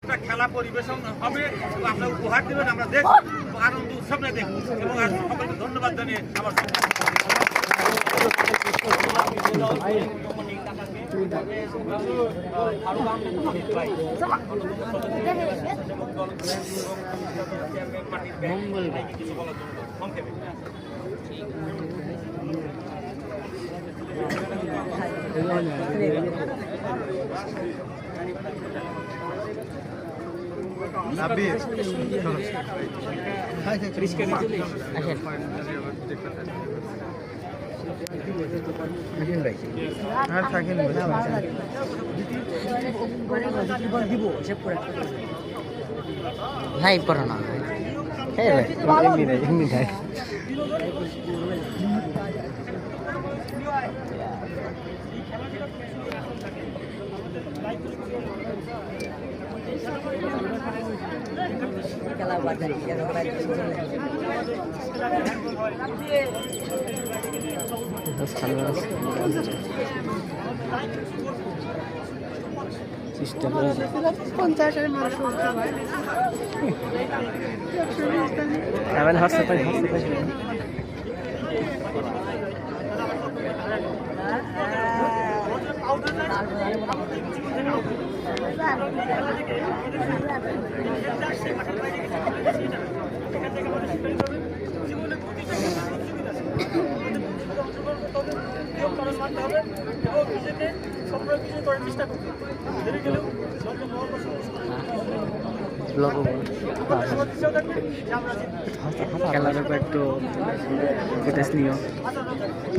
খেলা পরিবেশন হবে, আপনার উপহার দেবেন, আমরা দেখব, আনন্দ উৎসবে দেখব এবং সকলকে ধন্যবাদ জানিয়ে আমার ভাই পড়ো না চেষ্টা করে 50-এর মানুষ খেলার ব্যাপার একটু ফুটেজ নিও।